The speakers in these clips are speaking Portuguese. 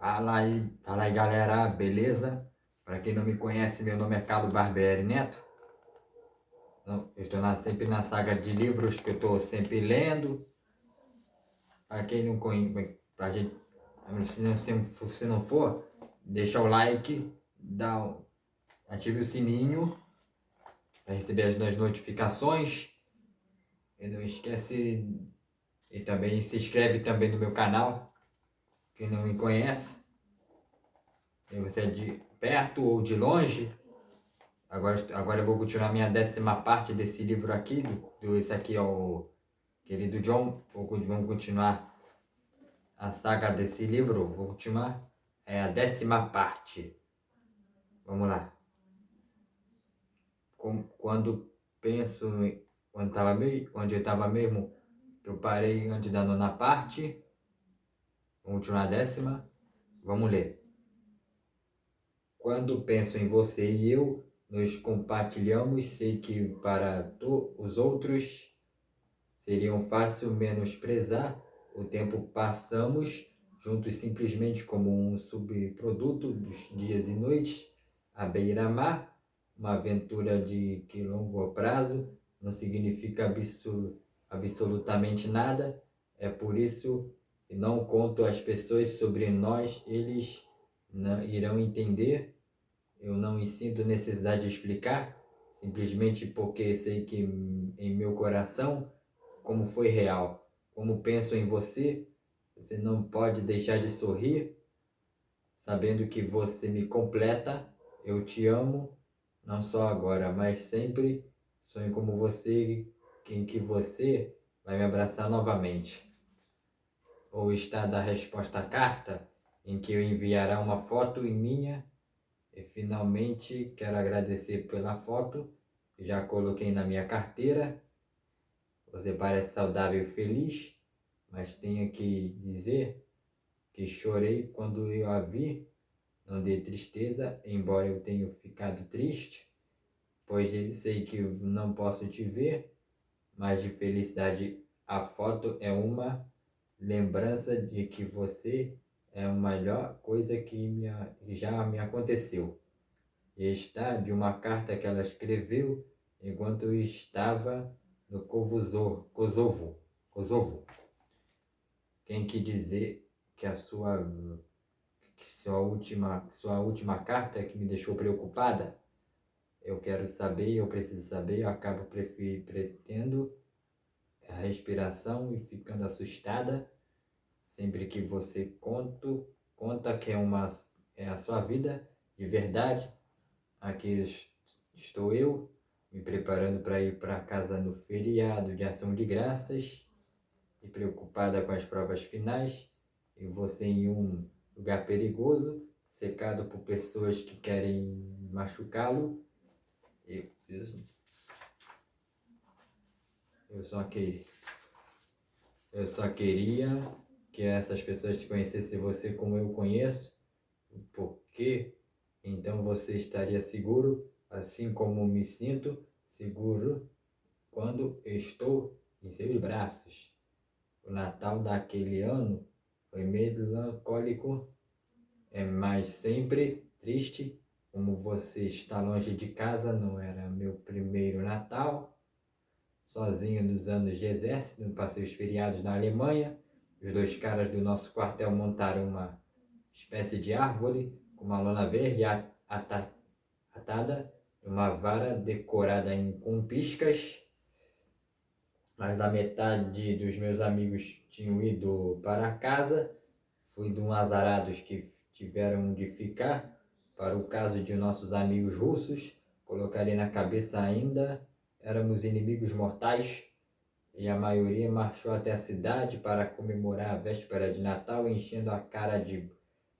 Fala aí galera, beleza? Para quem não me conhece, meu nome é Carlos Barbieri Neto. Eu estou sempre na saga de livros que eu estou sempre lendo. Para quem não conhece, se não for, deixa o like, ative o sininho para receber as notificações. E não esquece, e também se inscreve também no meu canal. Quem não me conhece, se você é de perto ou de longe. Agora eu vou continuar minha 10ª parte desse livro aqui. Esse aqui é o querido John. Vamos continuar a saga desse livro. Vou continuar. É a 10ª parte. Vamos lá. Quando penso onde eu estava mesmo, eu parei antes da 9ª parte. Vamos continuar a 10ª. Vamos ler. Quando penso em você e eu, nos compartilhamos, sei que para os outros seriam fácil menosprezar. O tempo passamos juntos simplesmente como um subproduto dos dias e noites à beira-mar. Uma aventura de que longo prazo não significa absolutamente nada. É por isso que não conto às pessoas sobre nós, eles não irão entender. Eu não sinto necessidade de explicar, simplesmente porque sei que em meu coração como foi real. Como penso em você, você não pode deixar de sorrir, sabendo que você me completa. Eu te amo, não só agora, mas sempre. Sonho como você, em que você vai me abraçar novamente. Ou está da resposta à carta, em que eu enviará uma foto em minha. E finalmente quero agradecer pela foto, que já coloquei na minha carteira. Você parece saudável e feliz, mas tenho que dizer que chorei quando eu a vi. Não de tristeza, embora eu tenha ficado triste, pois sei que não posso te ver, mas de felicidade. A foto é uma lembrança de que você é a melhor coisa que já me aconteceu. E está de uma carta que ela escreveu enquanto eu estava no Kosovo. Quem que dizer que sua última carta que me deixou preocupada? Eu quero saber, eu preciso saber, eu acabo pretendo a respiração e ficando assustada sempre que você conta que é a sua vida de verdade. Aqui estou eu me preparando para ir para casa no feriado de Ação de Graças e preocupada com as provas finais, e você em um lugar perigoso, cercado por pessoas que querem machucá-lo. Eu só queria que essas pessoas te conhecessem você como eu conheço, porque então você estaria seguro, assim como me sinto seguro quando estou em seus braços. O Natal daquele ano foi melancólico, mas sempre triste. Como você está longe de casa, não era meu primeiro Natal. Sozinho nos anos de exército, passei os feriados na Alemanha. Os dois caras do nosso quartel montaram uma espécie de árvore com uma lona verde atada, uma vara decorada com piscas. Mais da metade dos meus amigos tinham ido para casa. Fui de um azarados que tiveram de ficar. Para o caso de nossos amigos russos, colocarei na cabeça ainda, éramos inimigos mortais, e a maioria marchou até a cidade para comemorar a véspera de Natal, enchendo a cara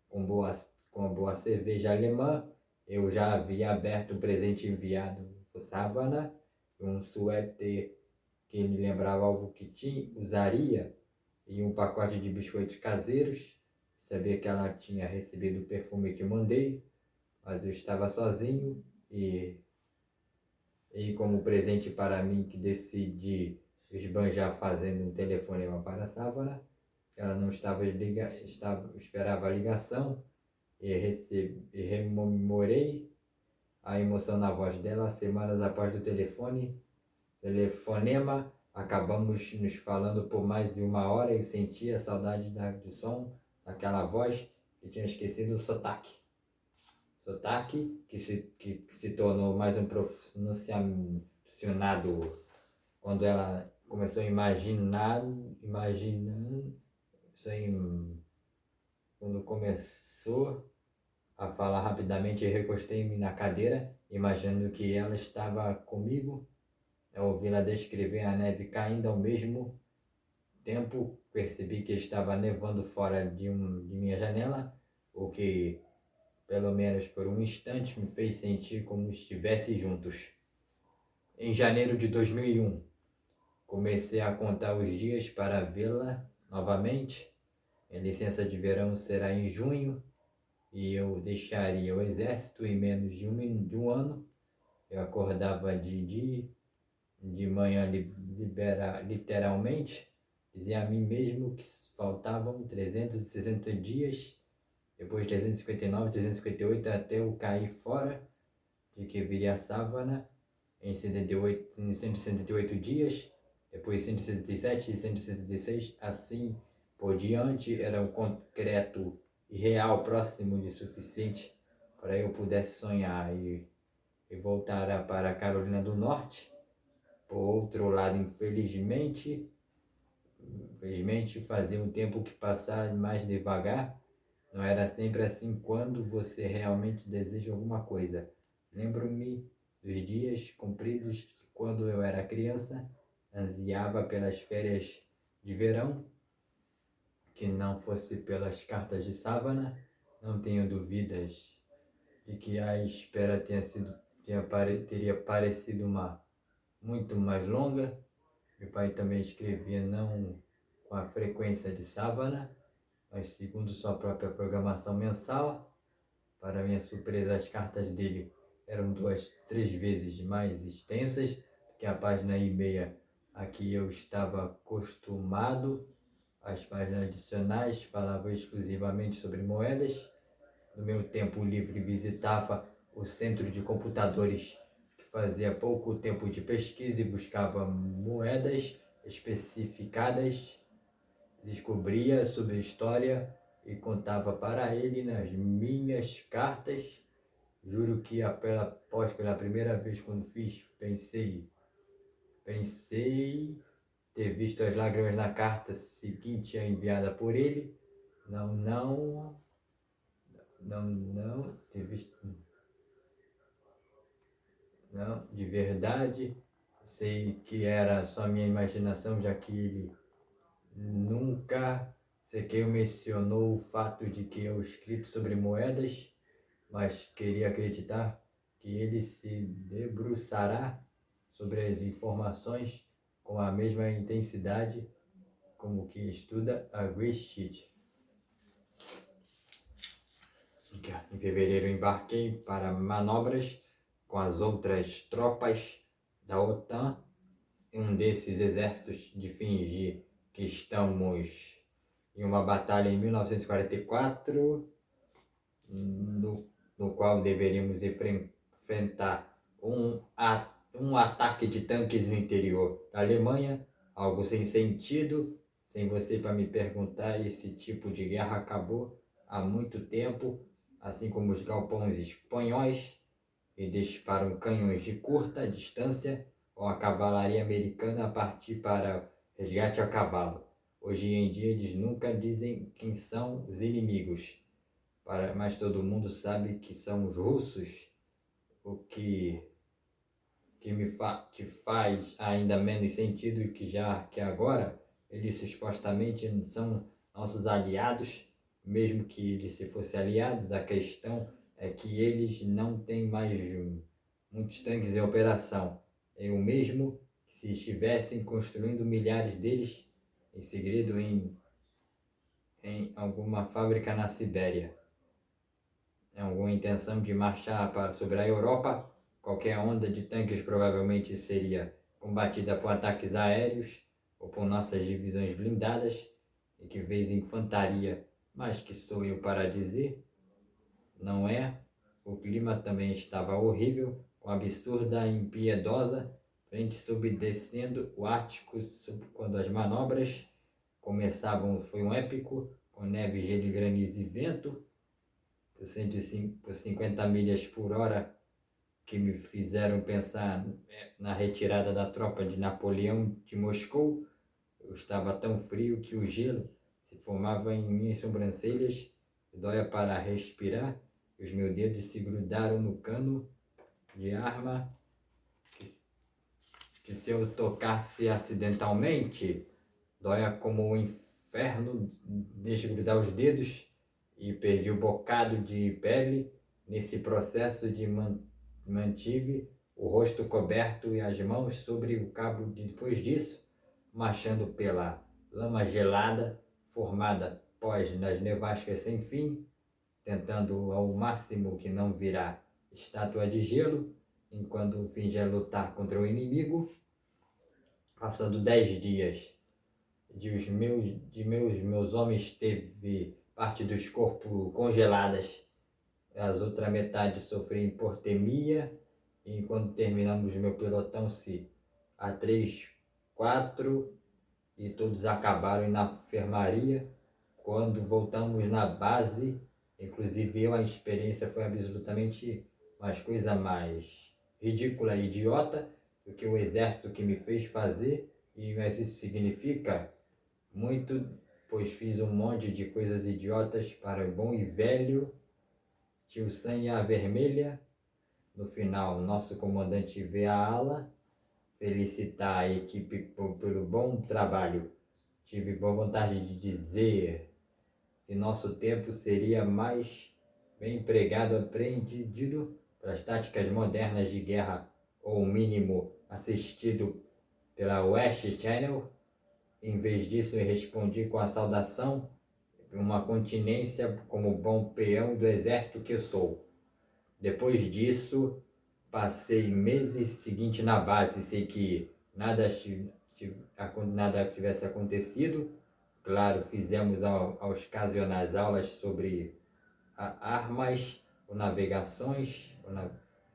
com boa cerveja alemã. Eu já havia aberto o presente enviado por Savannah, um suéter que me lembrava algo que usaria, e um pacote de biscoitos caseiros. Sabia que ela tinha recebido o perfume que mandei, mas eu estava sozinho e como presente para mim que decidi esbanjar fazendo um telefonema para Savannah. ela não esperava a ligação e rememorei a emoção na voz dela semanas após do telefonema. Acabamos nos falando por mais de 1 hora e eu sentia saudade do som daquela voz e tinha esquecido o sotaque. Sotaque que se tornou mais um pronunciado quando ela começou a imaginando, quando começou a falar rapidamente, eu recostei-me na cadeira, imaginando que ela estava comigo. Ao ouvi-la descrever a neve caindo ao mesmo tempo, percebi que estava nevando fora de minha janela, o que, pelo menos por um instante, me fez sentir como estivesse juntos. Em janeiro de 2001, comecei a contar os dias para vê-la novamente. A licença de verão será em junho e eu deixaria o exército em menos de um ano. Eu acordava de manhã literalmente, dizia a mim mesmo que faltavam 360 dias, depois 359, 358 até eu cair fora, de que viria a Savannah em 178 dias, depois 167 e 166, assim por diante. Era um concreto e real próximo de suficiente para eu pudesse sonhar e voltar para a Carolina do Norte. Por outro lado, infelizmente fazia um tempo que passar mais devagar. Não era sempre assim quando você realmente deseja alguma coisa. Lembro-me dos dias compridos que, quando eu era criança, ansiava pelas férias de verão, que não fosse pelas cartas de Savannah. Não tenho dúvidas de que a espera teria parecido muito mais longa. Meu pai também escrevia não com a frequência de Savannah, mas segundo sua própria programação mensal. Para minha surpresa, as cartas dele eram 2, 3 vezes mais extensas do que a página e meia a que eu estava acostumado. As páginas adicionais falavam exclusivamente sobre moedas. No meu tempo livre, visitava o centro de computadores, que fazia pouco tempo de pesquisa e buscava moedas especificadas. Descobria sobre a história e contava para ele nas minhas cartas. Juro que pela primeira vez quando fiz, pensei ter visto as lágrimas na carta seguinte enviada por ele. Não, ter visto, não, de verdade. Sei que era só minha imaginação, já que ele nunca sequer mencionou o fato de que eu escrito sobre moedas, mas queria acreditar que ele se debruçará sobre as informações com a mesma intensidade como que estuda a Great. Em fevereiro embarquei para manobras com as outras tropas da OTAN. Um desses exércitos de fingir que estamos em uma batalha em 1944, no qual deveríamos enfrentar um ataque de tanques no interior da Alemanha, algo sem sentido. Sem você para me perguntar, esse tipo de guerra acabou há muito tempo, assim como os galpões espanhóis, e disparam canhões de curta distância, ou a cavalaria americana a partir para resgate a cavalo. Hoje em dia eles nunca dizem quem são os inimigos, mas todo mundo sabe que são os russos, o que faz ainda menos sentido que agora eles supostamente são nossos aliados. Mesmo que eles se fossem aliados, a questão é que eles não têm mais muitos tanques em operação. Eu mesmo, se estivessem construindo milhares deles em segredo em alguma fábrica na Sibéria, alguma intenção de marchar sobre a Europa, qualquer onda de tanques provavelmente seria combatida por ataques aéreos ou por nossas divisões blindadas. e que vez infantaria, mas que sou eu para dizer, não é? O clima também estava horrível, com absurda e impiedosa frente subdescendo o Ártico quando as manobras começavam. Foi um épico, com neve, gelo, granizo e vento, por 50 milhas por hora, que me fizeram pensar na retirada da tropa de Napoleão de Moscou. Eu estava tão frio que o gelo se formava em minhas sobrancelhas, dóia para respirar, e os meus dedos se grudaram no cano de arma, que se eu tocasse acidentalmente, dóia como o inferno desgrudar os dedos, e perdi o bocado de pele. Nesse processo de mantive o rosto coberto e as mãos sobre o cabo. Depois disso, marchando pela lama gelada formada pós nas nevascas sem fim, tentando ao máximo que não virá estátua de gelo, enquanto fingia lutar contra o inimigo, passando 10 dias meus homens teve parte dos corpos congeladas, as outra metade sofreu hipotermia, e quando terminamos meu pelotão se a 3, 4 e todos acabaram na enfermaria. Quando voltamos na base, inclusive eu, a experiência foi absolutamente uma coisa mais ridícula e idiota do que o exército que me fez fazer, mas isso significa muito, pois fiz um monte de coisas idiotas para o bom e velho Tio Sam e a Vermelha. No final, nosso comandante vê a ala, felicitar a equipe pelo bom trabalho. Tive boa vontade de dizer que nosso tempo seria mais bem empregado, apreendido para as táticas modernas de guerra, ou mínimo assistido pela West Channel. Em vez disso, eu respondi com a saudação, uma continência como bom peão do exército que sou. Depois disso, passei meses seguintes na base, sei que nada tivesse acontecido. Claro, fizemos aos ocasionais aulas sobre armas ou navegações,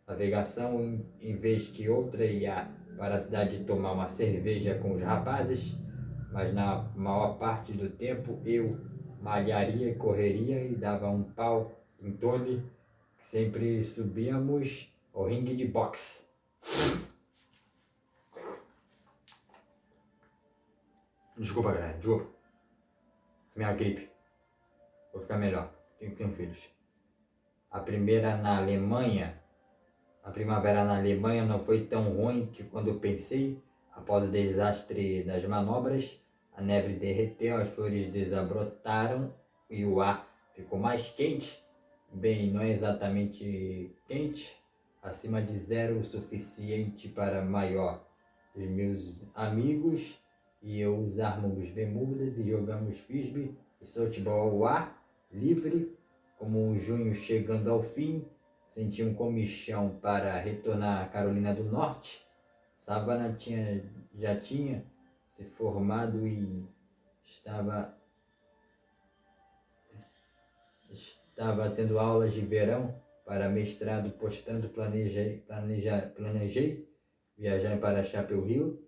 navegação, em vez que outra ia para a cidade tomar uma cerveja com os rapazes, mas na maior parte do tempo eu malharia, correria e dava um pau em Tony. Sempre subíamos ao ringue de boxe. Desculpa, galera, desculpa. Minha gripe. Vou ficar melhor. Tenho filhos. A primavera na Alemanha não foi tão ruim que quando eu pensei. Após o desastre das manobras, a neve derreteu, as flores desabrotaram e o ar ficou mais quente. Bem, não é exatamente quente, acima de zero, o suficiente para maior. Os meus amigos e eu usávamos bermudas e jogamos frisbee e softball ao ar livre. Como o junho chegando ao fim, senti um comichão para retornar à Carolina do Norte. Savannah já tinha se formado e estava tendo aulas de verão para mestrado, planejei viajar para Chapel Hill.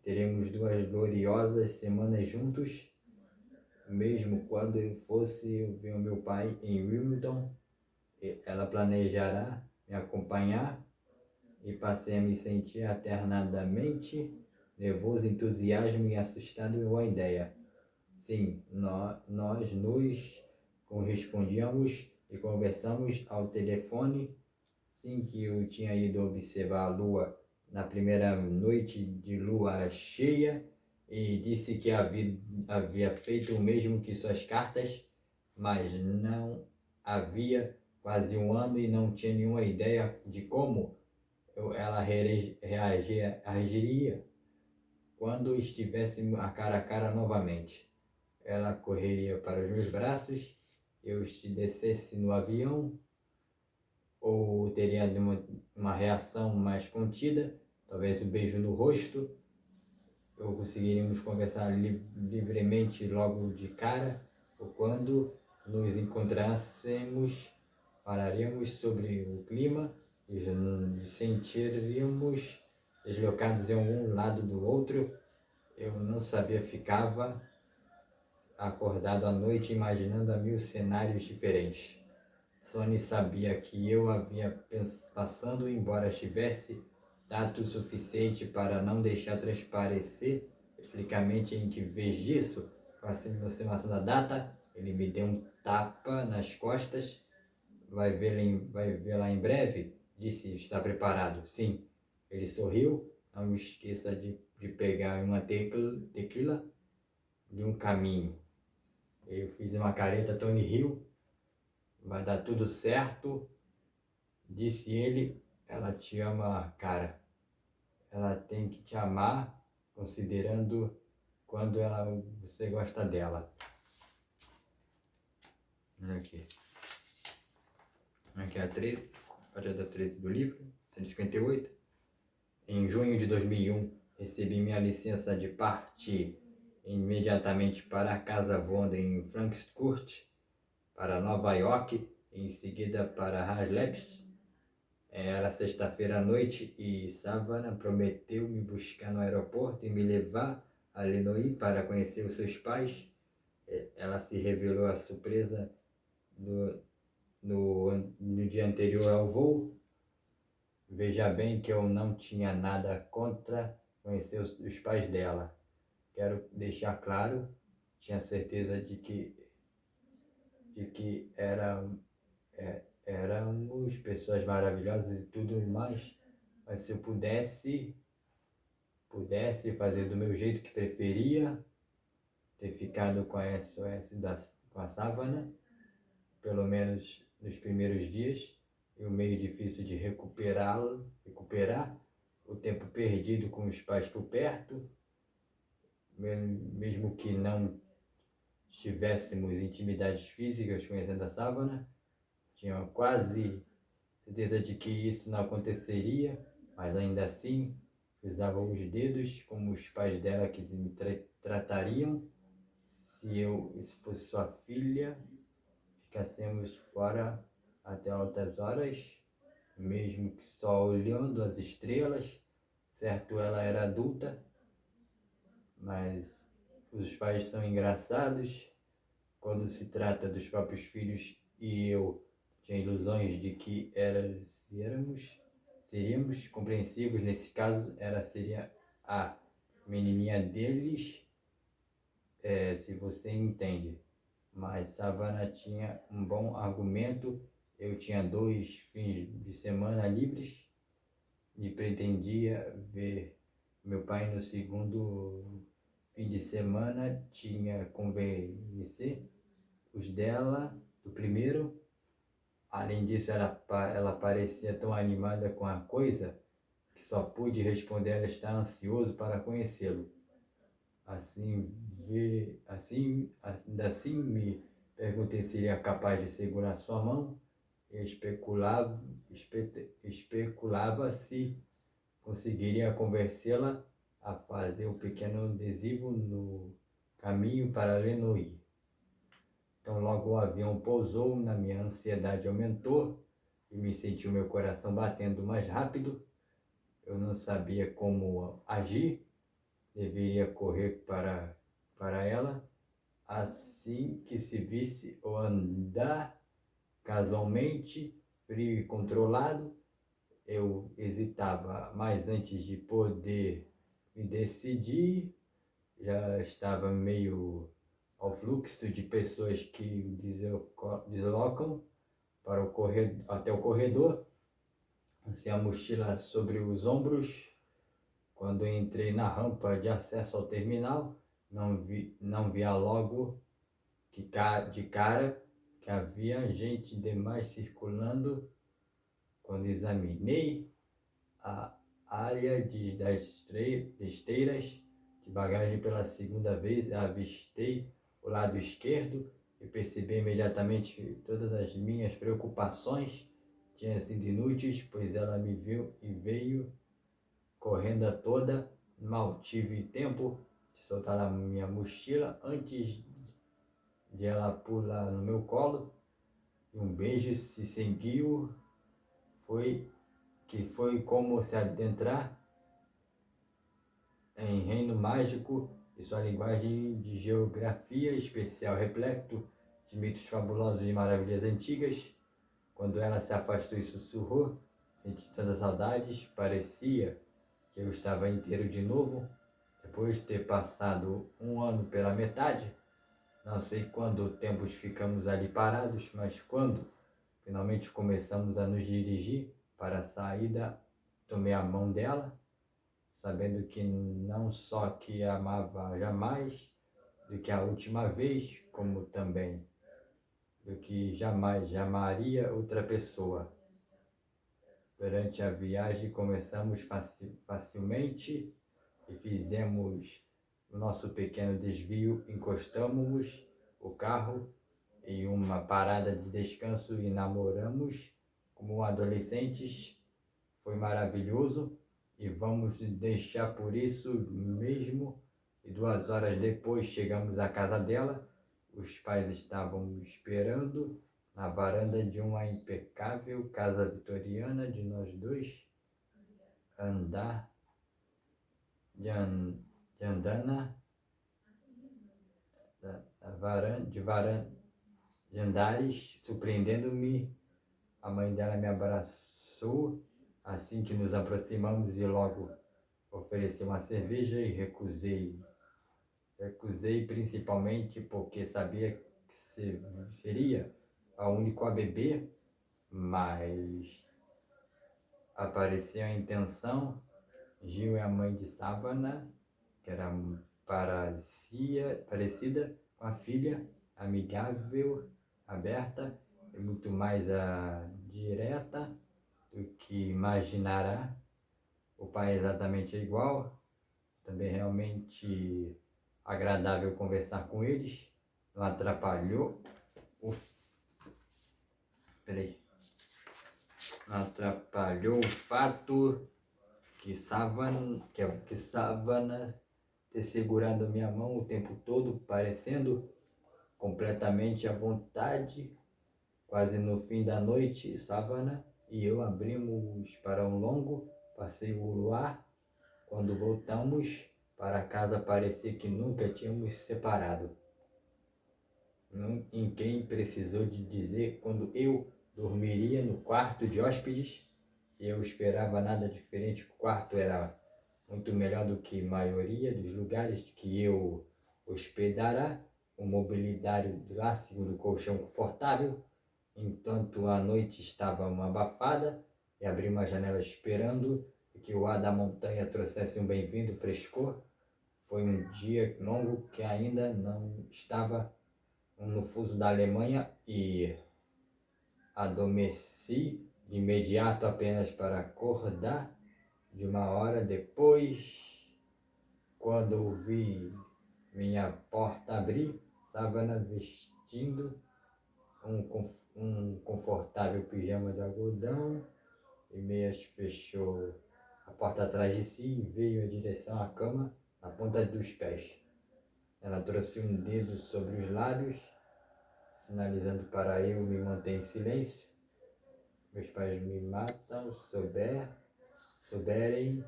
Teremos 2 gloriosas semanas juntos, mesmo quando eu fosse ver o meu pai em Wilmington. Ela planejará me acompanhar, e passei a me sentir alternadamente nervoso, entusiasmo e assustado com a ideia. Sim, nós nos correspondíamos e conversamos ao telefone. Sim, que eu tinha ido observar a lua na primeira noite de lua cheia e disse que havia feito o mesmo que suas cartas, mas não havia quase um ano e não tinha nenhuma ideia de como ela reagiria quando estivéssemos a cara novamente. Ela correria para os meus braços, eu descesse no avião, ou teria uma reação mais contida, talvez um beijo no rosto, ou conseguiríamos conversar livremente logo de cara, ou quando nos encontrássemos, falaríamos sobre o clima e nos sentiríamos deslocados em um lado do outro. Eu não sabia, ficava acordado à noite imaginando a mil cenários diferentes. Sony sabia que eu havia passando, embora tivesse tato suficiente para não deixar transparecer explicitamente em que, vez disso, com a aproximação da data, ele me deu um tapa nas costas. Vai vê-la em breve? Disse, está preparado? Sim. Ele sorriu. Não esqueça de pegar uma tequila de um caminho. Eu fiz uma careta Tony Hill. Vai dar tudo certo, disse ele. Ela te ama, cara. Ela tem que te amar, considerando quando você gosta dela. Aqui. Aqui é a 13, página 13 do livro, 158. Em junho de 2001, recebi minha licença de partir imediatamente para a Casa Vonda em Frankfurt, para Nova York, e em seguida para Harlex. Era sexta-feira à noite e Savannah prometeu me buscar no aeroporto e me levar a Illinois para conhecer os seus pais. Ela se revelou a surpresa no dia anterior ao voo. Veja bem que eu não tinha nada contra conhecer os pais dela. Quero deixar claro, tinha certeza de que éramos pessoas maravilhosas e tudo mais, mas se eu pudesse fazer do meu jeito que preferia, ter ficado com a SOS com a Savannah, pelo menos nos primeiros dias, e o meio difícil de recuperar o tempo perdido com os pais por perto, mesmo que não tivéssemos intimidades físicas conhecendo a Savannah. Tinha quase certeza de que isso não aconteceria, mas ainda assim cruzava os dedos como os pais dela que me tratariam se fosse sua filha. Ficássemos fora até altas horas, mesmo que só olhando as estrelas. Certo, ela era adulta, mas os pais são engraçados quando se trata dos próprios filhos, e eu tinha ilusões de que seríamos compreensivos. Nesse caso, seria a menininha deles, se você entende. Mas Savannah tinha um bom argumento. Eu tinha 2 fins de semana livres e pretendia ver meu pai no segundo fim de semana. Tinha convencer os dela do primeiro. Além disso, ela parecia tão animada com a coisa que só pude responder a estar ansioso para conhecê-lo. Ainda assim me perguntei se seria capaz de segurar sua mão. Eu especulava se conseguiria convencê-la a fazer um pequeno adesivo no caminho para Illinois. Então logo o avião pousou, minha ansiedade aumentou e me senti o meu coração batendo mais rápido. Eu não sabia como agir. Deveria correr para ela assim que se visse, ou andar casualmente, frio e controlado. Eu hesitava, mas antes de poder me decidir, já estava meio ao fluxo de pessoas que deslocam até o corredor, sem a mochila sobre os ombros. Quando entrei na rampa de acesso ao terminal, não via logo de cara que havia gente demais circulando. Quando examinei a área das esteiras de bagagem pela segunda vez, avistei o lado esquerdo e percebi imediatamente que todas as minhas preocupações tinham sido inúteis, pois ela me viu e veio correndo a toda mal tive tempo de soltar a minha mochila antes de ela pular no meu colo. E um beijo se seguiu, foi como se adentrar em reino mágico e sua linguagem de geografia especial repleto de mitos fabulosos e maravilhas antigas. Quando ela se afastou e sussurrou, senti tantas saudades, parecia que eu estava inteiro de novo, depois de ter passado um ano pela metade. Não sei quando tempos ficamos ali parados, mas quando finalmente começamos a nos dirigir para a saída, tomei a mão dela, sabendo que não só que a amava jamais do que a última vez, como também do que jamais amaria outra pessoa. Durante a viagem começamos facilmente e fizemos o nosso pequeno desvio, encostamos o carro em uma parada de descanso e namoramos como adolescentes. Foi maravilhoso e vamos deixar por isso mesmo. E 2 horas depois chegamos à casa dela. Os pais estavam esperando na varanda de uma impecável casa vitoriana de nós dois. Andar de andana de andares, surpreendendo-me. A mãe dela me abraçou assim que nos aproximamos e logo ofereceu uma cerveja e recusei. Recusei principalmente porque sabia que seria a única a beber, mas apareceu a intenção. Gil é a mãe de Savana, que era parecida com a filha, amigável, aberta e muito mais direta do que imaginará. O pai é exatamente igual, também realmente agradável conversar com eles, não atrapalhou não atrapalhou o fato que Savana ter segurado minha mão o tempo todo, parecendo completamente à vontade. Quase no fim da noite, Savana e eu abrimos para um longo passeio no luar. Quando voltamos para casa, parecia que nunca tínhamos separado. Ninguém precisou de dizer quando eu dormiria no quarto de hóspedes. Eu esperava nada diferente. O quarto era muito melhor do que a maioria dos lugares que eu hospedara. O mobiliário de lá, seguro, colchão confortável. Enquanto a noite estava uma abafada, e abri uma janela esperando que o ar da montanha trouxesse um bem-vindo frescor. Foi um dia longo que ainda não estava no fuso da Alemanha e adormeci de imediato apenas para acordar de 1 hora depois, quando ouvi minha porta abrir. Savana vestindo um confortável pijama de algodão e meias, fechou a porta atrás de si e veio em direção à cama na ponta dos pés. Ela trouxe um dedo sobre os lábios, sinalizando para eu me manter em silêncio. Meus pais me matam, souberem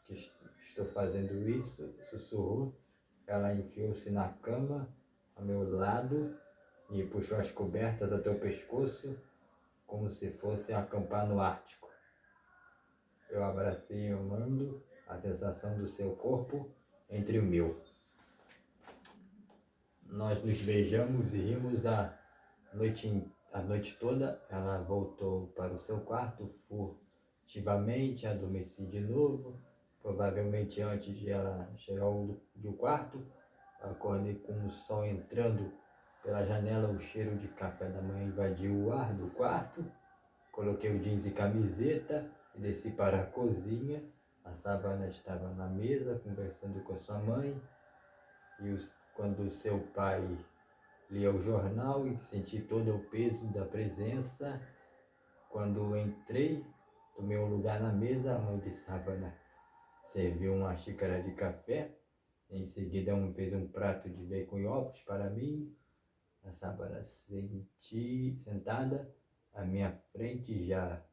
que estou fazendo isso, sussurrou. Ela enfiou-se na cama ao meu lado e puxou as cobertas até o pescoço, como se fosse acampar no Ártico. Eu abracei, amando a sensação do seu corpo entre o meu. Nós nos beijamos e rimos a noite toda. Ela voltou para o seu quarto furtivamente, adormeci de novo. Provavelmente antes de ela chegar do quarto, acordei com o sol entrando pela janela. O cheiro de café da manhã invadiu o ar do quarto. Coloquei o jeans e camiseta e desci para a cozinha. A Savana estava na mesa conversando com sua mãe. Quando seu pai lia o jornal e senti todo o peso da presença. Quando entrei, tomei um lugar na mesa. A mãe de Savana serviu uma xícara de café. Em seguida fez um prato de bacon e ovos para mim. A Sábana sentada à minha frente, já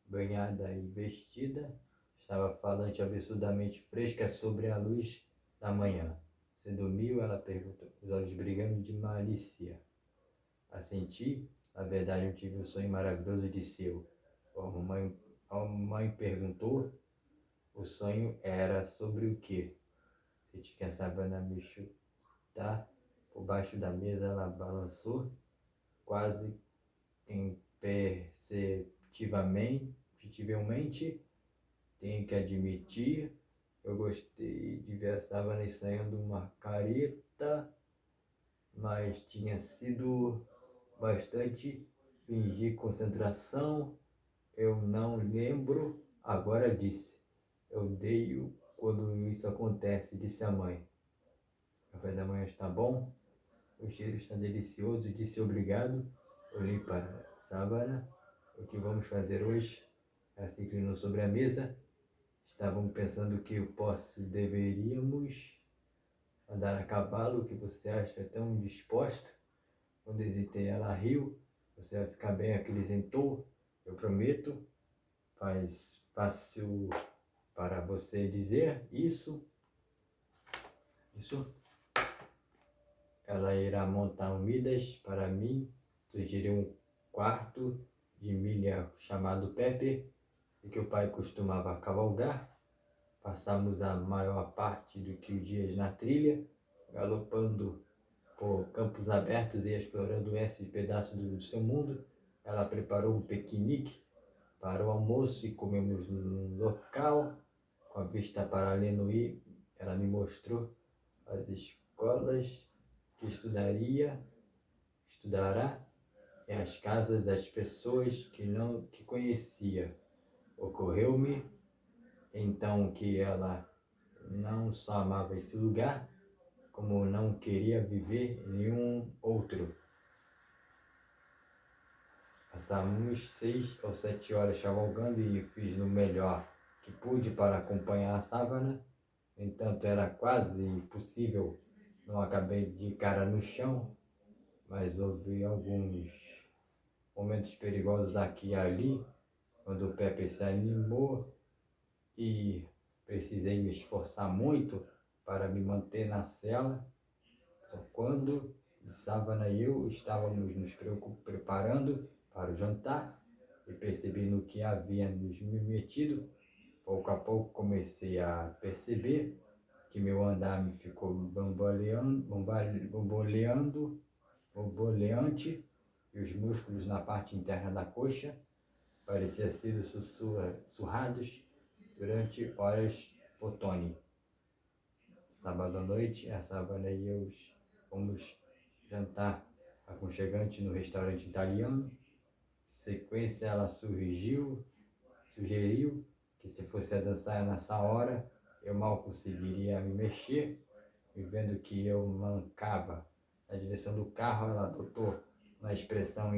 banhada e vestida, estava falante absurdamente fresca sobre a luz da manhã. Você dormiu? Ela perguntou, os olhos brilhando de malícia. Assenti. Na verdade, eu tive um sonho maravilhoso, disse eu. A mãe perguntou. O sonho era sobre o quê? Senti que a Sábana me chutar por baixo da mesa. Ela balançou, quase imperceptivelmente. Tenho que admitir, eu gostei de ver a Sábana ensaiando uma careta, mas tinha sido bastante fingir concentração. Eu não lembro. Agora disse. Eu odeio quando isso acontece, disse a mãe. O café da manhã está bom? O cheiro está delicioso, disse obrigado. Olhei para a Sábana. O que vamos fazer hoje? Ela se inclinou sobre a mesa. Estavam pensando que deveríamos andar a cavalo. O que você acha tão disposto? Quando hesitei, ela riu. Você vai ficar bem, acrescentou. Eu prometo. Faz fácil para você dizer isso. Isso. Ela irá montar unidas para mim. Sugeriu um quarto de milha chamado Pepe, e que o pai costumava cavalgar. Passamos a maior parte do que os dias na trilha, galopando por campos abertos e explorando esse pedaço do seu mundo. Ela preparou um piquenique para o almoço e comemos num local com a vista para Lenoir. Ela me mostrou as escolas que estudará e as casas das pessoas que conhecia. Ocorreu-me então que ela não só amava esse lugar, como não queria viver em nenhum outro. Passamos 6 ou 7 horas cavalgando e fiz no melhor que pude para acompanhar a Sábana. No entanto, era quase impossível. Não acabei de cara no chão, mas houve alguns momentos perigosos aqui e ali, quando o Pepe se animou e precisei me esforçar muito para me manter na cela. Só quando de Sábana e eu estávamos nos preparando para o jantar e percebi no que havia nos metido. Pouco a pouco comecei a perceber que meu andar me ficou bamboleante, e os músculos na parte interna da coxa pareciam sido sussurrados durante horas por Tony. Sábado à noite, a Sábana e eu fomos jantar aconchegante no restaurante italiano. Em sequência, ela sugeriu que se fosse a dançar nessa hora, eu mal conseguiria me mexer. E vendo que eu mancava na direção do carro, ela adotou uma expressão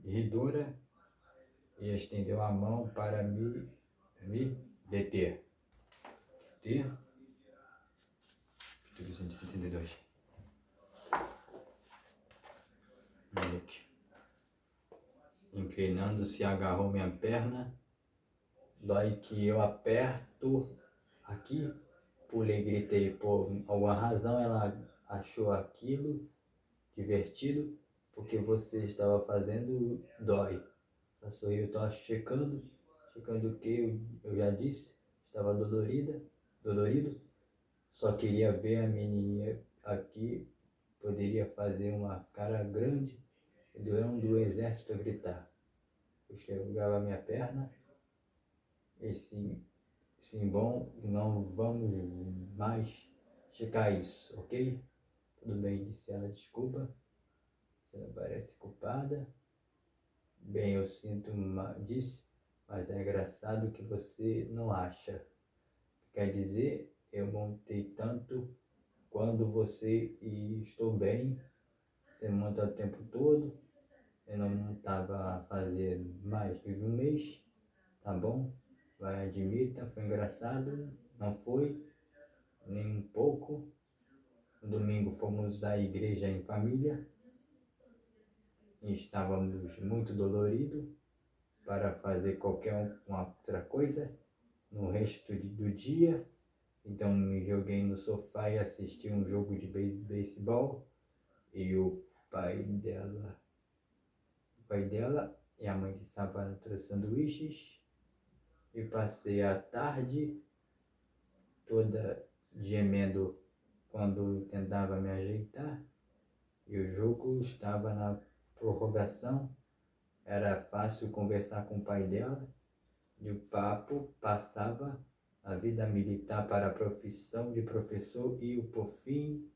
ridora e estendeu a mão para me deter. Capítulo 172. Inclinando-se, agarrou minha perna. Dói que eu aperto aqui. Pulei, gritei. Por alguma razão ela achou aquilo divertido, porque você estava fazendo dói. Ela sorriu, estou checando o que eu já disse. Estava dolorido. Só queria ver a menininha aqui. Poderia fazer uma cara grande e do exército gritar. Eu esfregava minha perna. E sim, bom, não vamos mais checar isso, ok? Tudo bem, disse ela, desculpa. Você não parece culpada. Bem, eu sinto, disse, mas é engraçado que você não acha. Quer dizer, eu montei tanto quando você e estou bem. Você monta o tempo todo. Eu não montava a fazer mais de um mês, tá bom? vai, admita, foi engraçado, não foi, nem um pouco. No domingo fomos à igreja em família e estávamos muito doloridos para fazer qualquer uma outra coisa no resto do dia. Então me joguei no sofá e assisti um jogo de beisebol e o pai dela e a mãe de Savana trouxe sanduíches e passei a tarde toda gemendo quando tentava me ajeitar e o jogo estava na prorrogação. Era fácil conversar com o pai dela e o papo passava a vida militar para a profissão de professor e o por fim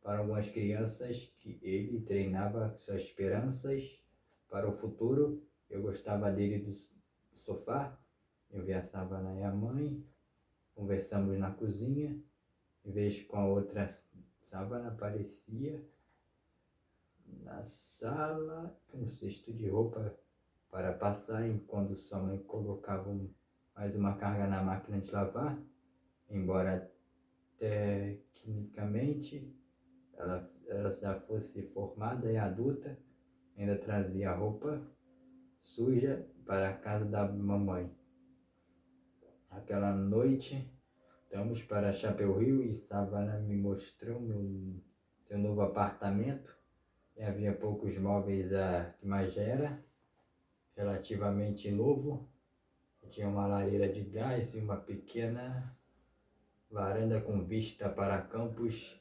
para algumas crianças que ele treinava suas esperanças para o futuro. Eu gostava dele do sofá, eu via a Savana e a mãe, conversamos na cozinha, em vez com a outra Savana aparecia na sala com um cesto de roupa para passar enquanto sua mãe colocava mais uma carga na máquina de lavar, embora tecnicamente ela já fosse formada e adulta, ainda trazia roupa suja para a casa da mamãe. Aquela noite, fomos para Chapéu Rio e Savana me mostrou seu novo apartamento. E havia poucos móveis, mas já era relativamente novo. Tinha uma lareira de gás e uma pequena varanda com vista para campos.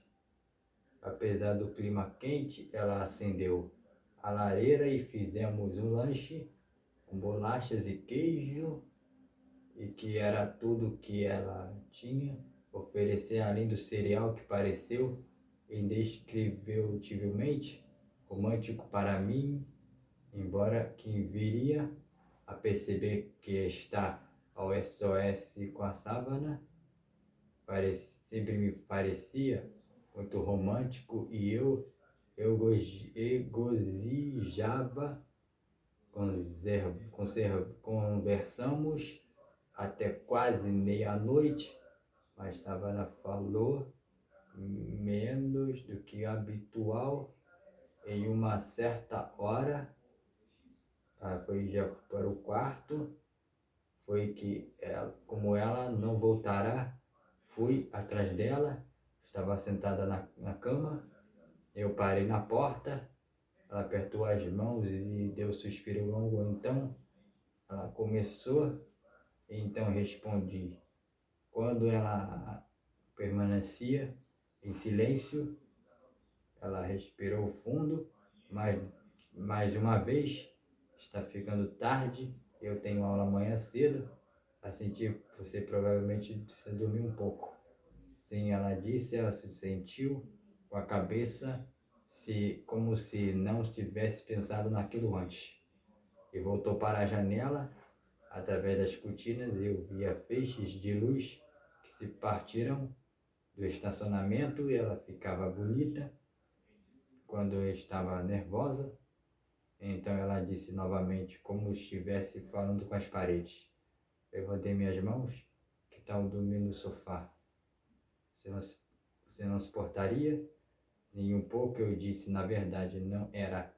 Apesar do clima quente, ela acendeu a lareira e fizemos um lanche com bolachas e queijo, e que era tudo que ela tinha oferecer, além do cereal que pareceu indescritivelmente romântico para mim, embora que viria a perceber que está ao SOS com a Savana sempre me parecia muito romântico e eu gozijava, conversamos até quase meia-noite, mas Savana falou menos do que habitual. Em uma certa hora, foi já para o quarto, foi que como ela não voltará, fui atrás dela, estava sentada na cama, eu parei na porta, ela apertou as mãos e deu um suspiro longo, então ela começou, então respondi. Quando ela permanecia em silêncio, ela respirou fundo, mas mais uma vez, está ficando tarde, eu tenho aula amanhã cedo, assim que você provavelmente precisa dormir um pouco. Sim, ela disse, ela se sentiu com a cabeça como se não tivesse pensado naquilo antes. E voltou para a janela, através das cortinas eu via feixes de luz que se partiram do estacionamento e ela ficava bonita quando eu estava nervosa. Então ela disse novamente, como estivesse falando com as paredes. Levantei minhas mãos, que tal dormir no sofá? Você não se portaria? Nem um pouco, eu disse, na verdade não era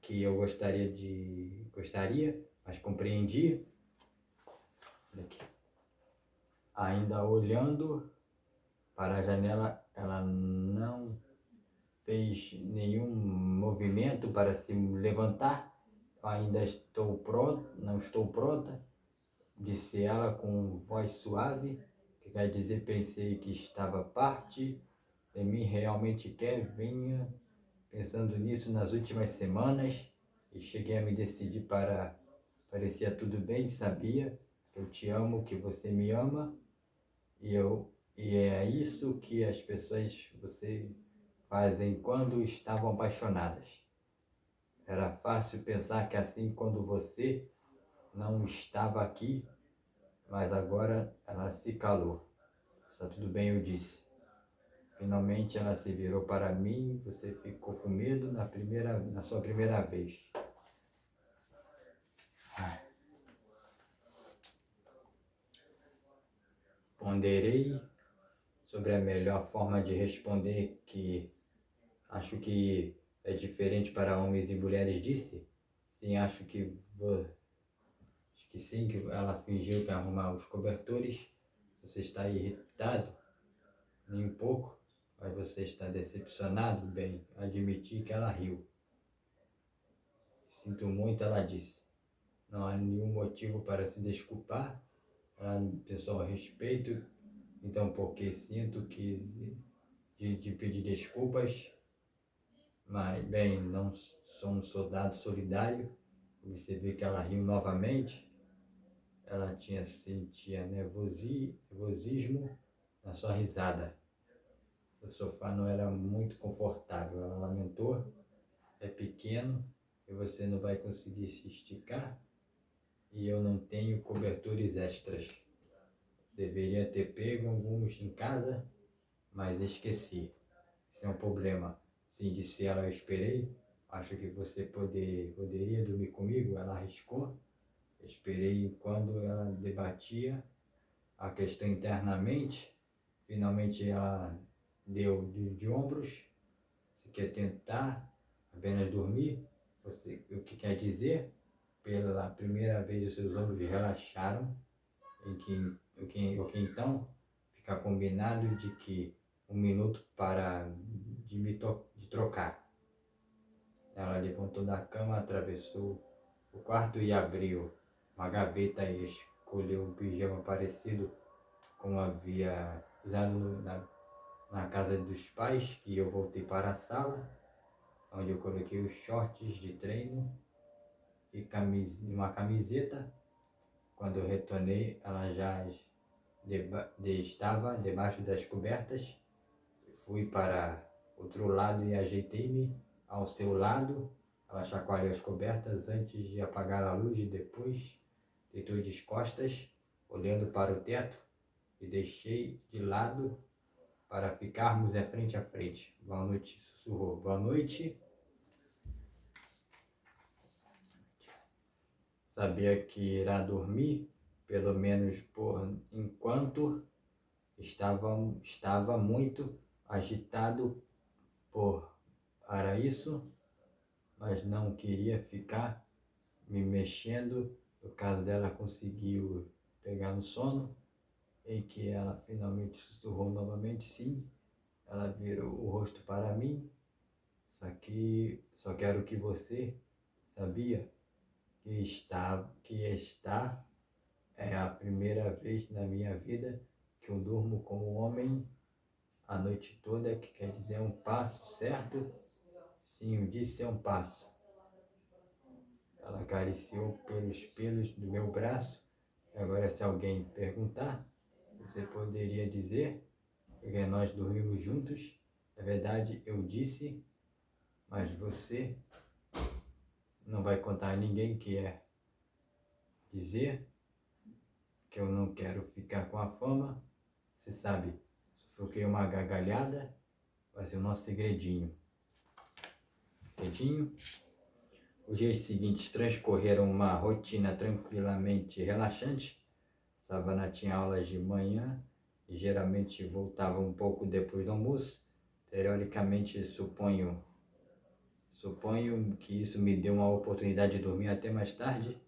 que eu gostaria, mas compreendi. Aqui. Ainda olhando para a janela, ela não fez nenhum movimento para se levantar. Ainda estou pronto, não estou pronta, disse ela com voz suave, que quer dizer, pensei que estava parte de mim realmente quer, venha pensando nisso nas últimas semanas e cheguei a me decidir parecia tudo bem, sabia que eu te amo, que você me ama e é isso que as pessoas você fazem quando estavam apaixonadas. Era fácil pensar que assim quando você não estava aqui, mas agora ela se calou. Está tudo bem, eu disse. Finalmente ela se virou para mim, você ficou com medo na sua primeira vez. Ponderei sobre a melhor forma de responder, que acho que é diferente para homens e mulheres, disse. Sim, acho que sim, que ela fingiu que ia arrumar os cobertores. Você está irritado, nem um pouco, mas você está decepcionado. Bem, admiti que ela riu. Sinto muito, ela disse. Não há nenhum motivo para se desculpar. Pessoal, respeito. Então, porque sinto que de pedir desculpas, mas, bem, não sou um soldado solidário. Você vê que ela riu novamente. Ela sentia nervosismo na sua risada. O sofá não era muito confortável. Ela lamentou. É pequeno e você não vai conseguir se esticar. E eu não tenho cobertores extras. Deveria ter pego alguns em casa, mas esqueci. Isso é um problema. Sim, disse ela, eu esperei. Acho que você poderia dormir comigo. Ela arriscou. Esperei quando ela debatia a questão internamente. Finalmente ela deu de ombros. Você quer tentar apenas dormir? O que quer dizer? Pela primeira vez os seus ombros relaxaram. O que então fica combinado de que 1 minuto para de trocar. Ela levantou da cama, atravessou o quarto e abriu uma gaveta e escolheu um pijama parecido como havia usado na casa dos pais. E eu voltei para a sala, onde eu coloquei os shorts de treino e uma camiseta. Quando eu retornei, ela já estava debaixo das cobertas. Fui para outro lado e ajeitei-me ao seu lado. Ela chacoalhou as cobertas antes de apagar a luz e depois deitou de costas, olhando para o teto, e deixei de lado para ficarmos frente a frente. Boa noite, sussurrou. Boa noite. Sabia que irá dormir, pelo menos por enquanto. Estava muito agitado para isso, mas não queria ficar me mexendo. No caso dela, conseguiu pegar no sono, em que ela finalmente sussurrou novamente, sim. Ela virou o rosto para mim. Só quero que você sabia que esta é a primeira vez na minha vida que eu durmo como homem a noite toda, que quer dizer um passo, certo? Sim, eu disse é um passo. Ela acariciou pelos pelos do meu braço. Agora, se alguém perguntar, você poderia dizer que nós dormimos juntos. É verdade, eu disse, mas você não vai contar a ninguém, que é dizer que eu não quero ficar com a fama. Você sabe, sufoquei uma gargalhada, vai ser o nosso segredinho. Segredinho. Os dias seguintes transcorreram uma rotina tranquilamente relaxante. Savana tinha aulas de manhã e geralmente voltava um pouco depois do almoço. Teoricamente, suponho que isso me deu uma oportunidade de dormir até mais tarde.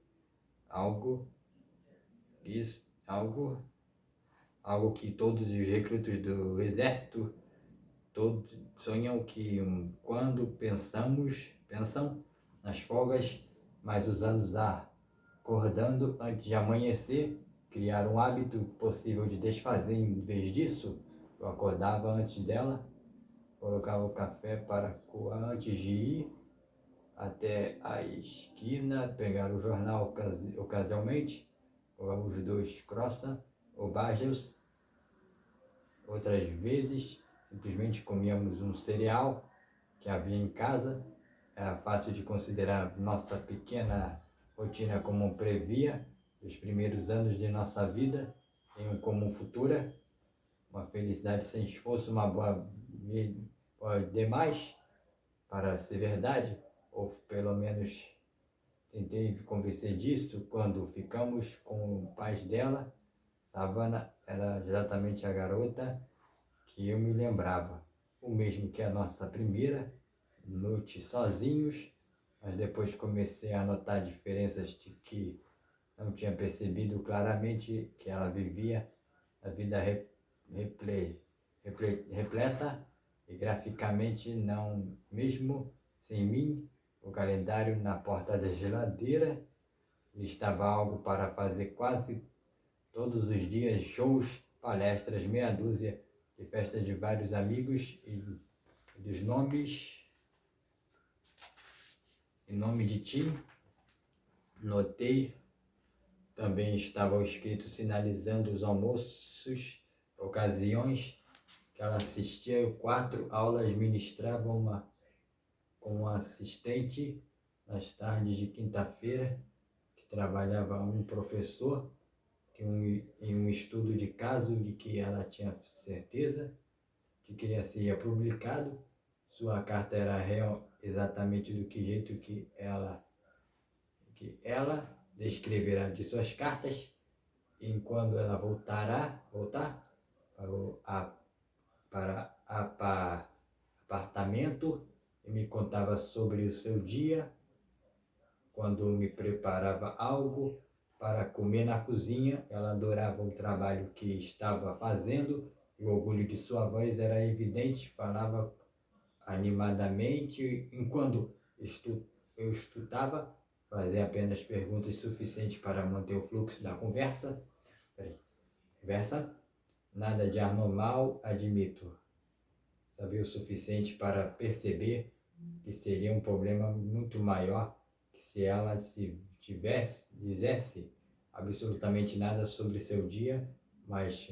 Algo que todos os recrutos do exército todos sonham, que quando pensam nas folgas, mas os anos acordando antes de amanhecer, criar um hábito possível de desfazer. Em vez disso, eu acordava antes dela, colocava o café para coar antes de ir até a esquina, pegar o jornal ocasionalmente, ou os 2 croissants ou bagels. Outras vezes, simplesmente comíamos um cereal que havia em casa. Era fácil de considerar nossa pequena rotina como previa os primeiros anos de nossa vida em um comum futuro. Uma felicidade sem esforço, uma boa demais para ser verdade, ou pelo menos tentei convencer disso quando ficamos com os pais dela. Savana era exatamente a garota que eu me lembrava. O mesmo que a nossa primeira noite sozinhos, mas depois comecei a notar diferenças de que não tinha percebido claramente que ela vivia a vida repleta e graficamente não, mesmo sem mim, o calendário na porta da geladeira estava algo para fazer quase todos os dias, shows, palestras, meia dúzia de festas de vários amigos e dos nomes, em nome de ti, notei, também estava escrito sinalizando os almoços, ocasiões que ela assistia 4 aulas, ministrava uma com um assistente nas tardes de quinta-feira, que trabalhava um professor em um estudo de caso de que ela tinha certeza de que ele seria publicado. Sua carta era real exatamente do que jeito que ela descreverá de suas cartas, e quando ela voltar para apartamento e me contava sobre o seu dia, quando me preparava algo para comer na cozinha. Ela adorava o trabalho que estava fazendo e o orgulho de sua voz era evidente, falava animadamente, enquanto eu estudava, fazia apenas perguntas suficientes para manter o fluxo da conversa. Conversa, nada de anormal, admito. Sabia o suficiente para perceber que seria um problema muito maior que se ela dissesse absolutamente nada sobre seu dia, mas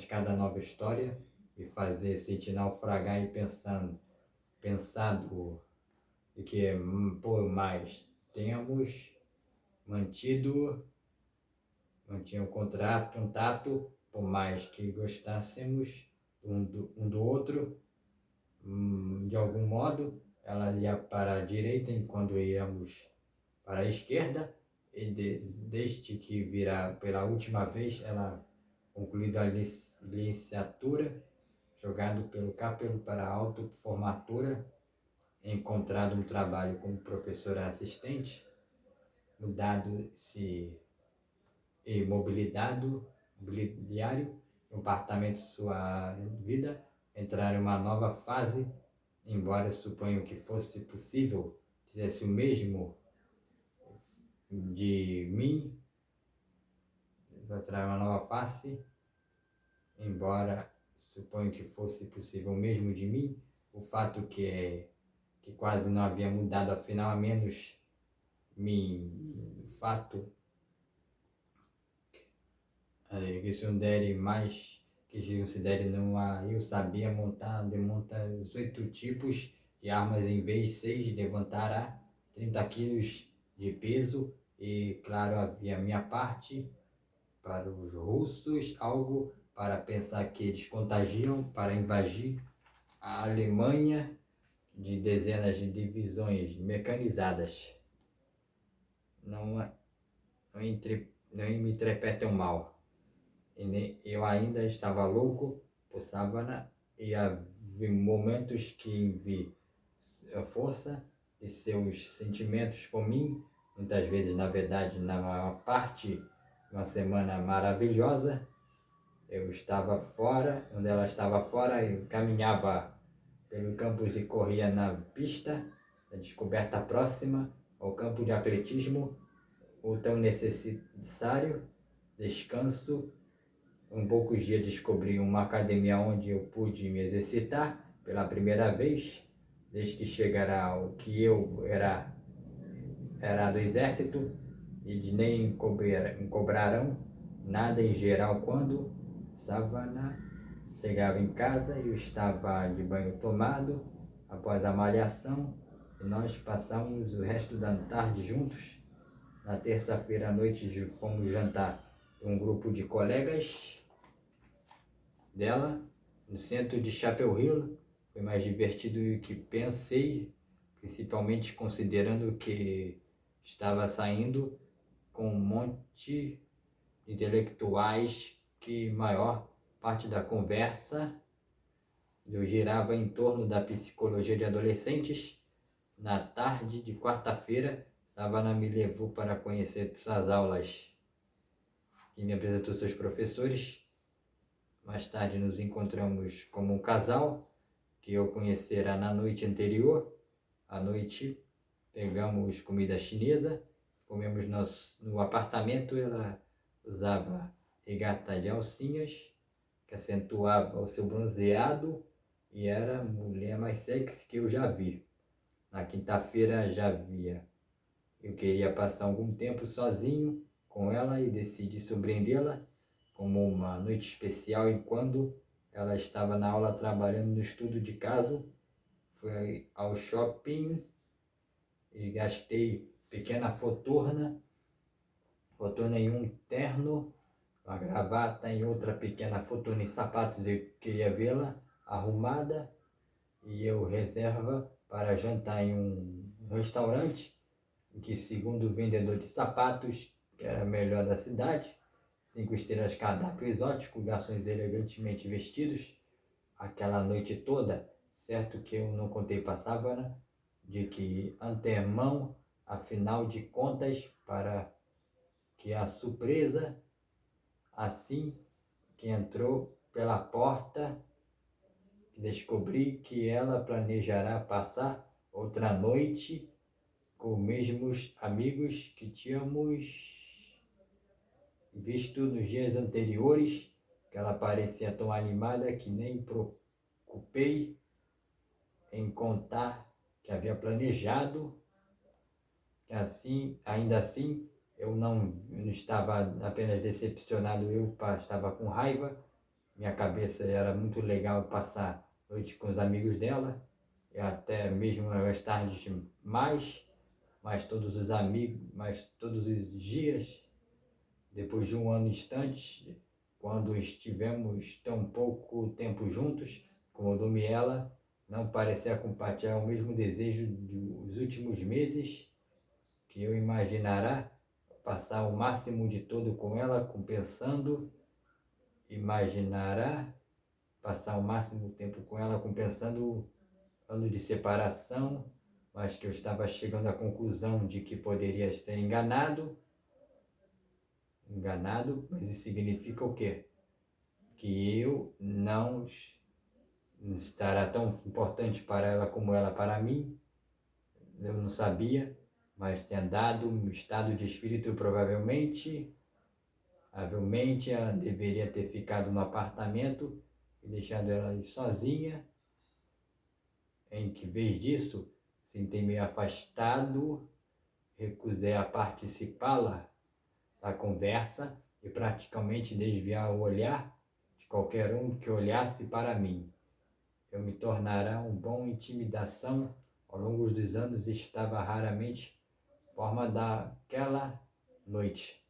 cada nova história e fazer sentir naufragar e pensado e que por mais temos mantido contato, por mais que gostássemos um do outro, de algum modo, ela ia para a direita enquanto íamos para a esquerda, e desde que virá pela última vez, ela concluído a licenciatura, jogado pelo capelo para a autoformatura, encontrado um trabalho como professora assistente, mudado-se e mobilidade mobiliário, um apartamento de sua vida, entrar em uma nova fase, embora suponho que fosse possível dissesse o mesmo de mim, entrar em uma nova fase, embora suponho que fosse possível o mesmo de mim, o fato que quase não havia mudado, afinal, a menos o fato que se considere mais, que se considere não a eu sabia montar os 8 tipos de armas em vez de 6, levantar a 30 quilos de peso, e claro, havia minha parte para os russos, algo para pensar que eles contagiam para invadir a Alemanha de dezenas de divisões mecanizadas. Não me trepetam mal. Eu ainda estava louco por Savannah, e havia momentos que vi a força e seus sentimentos por mim, muitas vezes, na verdade, na maior parte, uma semana maravilhosa. Eu estava fora, onde ela estava fora, eu caminhava pelo campus e corria na pista da descoberta próxima ao campo de atletismo, o tão necessário descanso. Em poucos dias descobri uma academia onde eu pude me exercitar pela primeira vez, desde que chegara o que eu era do exército, e de nem cobraram nada em geral. Quando Savannah chegava em casa, eu estava de banho tomado após a malhação, e nós passamos o resto da tarde juntos. Na terça-feira à noite fomos jantar com um grupo de colegas dela no centro de Chapel Hill. Foi mais divertido do que pensei, principalmente considerando que estava saindo com um monte de intelectuais que maior parte da conversa eu girava em torno da psicologia de adolescentes. Na tarde de quarta-feira, Savana me levou para conhecer suas aulas e me apresentou seus professores. Mais tarde nos encontramos como um casal que eu conhecera na noite anterior. À noite pegamos comida chinesa, comemos no apartamento. Ela usava regata de alcinhas, que acentuava o seu bronzeado, e era a mulher mais sexy que eu já vi. Na quinta-feira já via. Eu queria passar algum tempo sozinho com ela e decidi surpreendê-la como uma noite especial. E quando ela estava na aula trabalhando no estudo de caso, fui ao shopping e gastei pequena fortuna em um terno, uma gravata, em outra pequena fortuna em sapatos. Eu queria vê-la arrumada e eu reserva para jantar em um restaurante que, segundo o vendedor de sapatos, que era o melhor da cidade, 5 estrelas, cardápio exótico, garçons elegantemente vestidos. Aquela noite toda, certo que eu não contei para Savana, de que antemão, afinal de contas, para que a surpresa, assim que entrou pela porta, descobri que ela planejará passar outra noite com os mesmos amigos que tínhamos visto nos dias anteriores, que ela parecia tão animada que nem preocupei em contar que havia planejado. Assim, ainda assim, eu não estava apenas decepcionado, eu estava com raiva. Minha cabeça era muito legal passar a noite com os amigos dela, e até mesmo as tardes mas todos os amigos, mas todos os dias, depois de um ano distante, quando estivemos tão pouco tempo juntos, incomodou-me ela não parecia compartilhar o mesmo desejo dos últimos meses, que eu imaginará passar o máximo de todo com ela, imaginará passar o máximo tempo com ela, compensando ano de separação, mas que eu estava chegando à conclusão de que poderia ser enganado, mas isso significa o quê? Que eu não estará tão importante para ela como ela para mim. Eu não sabia, mas tinha dado um estado de espírito. Provavelmente ela deveria ter ficado no apartamento e deixado ela sozinha. Em que, vez disso, senti-me afastado, recusei a participá-la da conversa e praticamente desviar o olhar de qualquer um que olhasse para mim. Eu me tornara um bom intimidação ao longo dos anos e estava raramente forma daquela noite.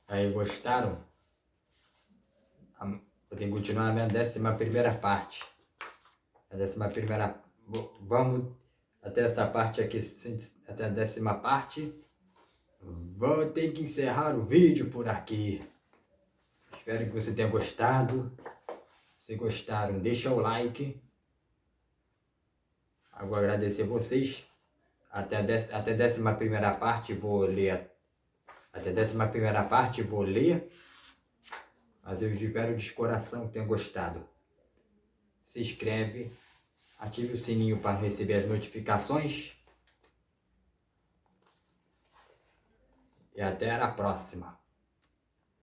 Aí, gostaram? Eu tenho que continuar a minha 11ª parte. A 11ª... Vamos até essa parte aqui, até a 10ª parte. Vou ter que encerrar o vídeo por aqui. Espero que você tenha gostado. Se gostaram, deixa o like. Eu vou agradecer vocês. Até a 11ª parte vou ler. Até a 11ª parte vou ler. Mas eu espero de coração que tenham gostado. Se inscreve. Ative o sininho para receber as notificações. E até a próxima.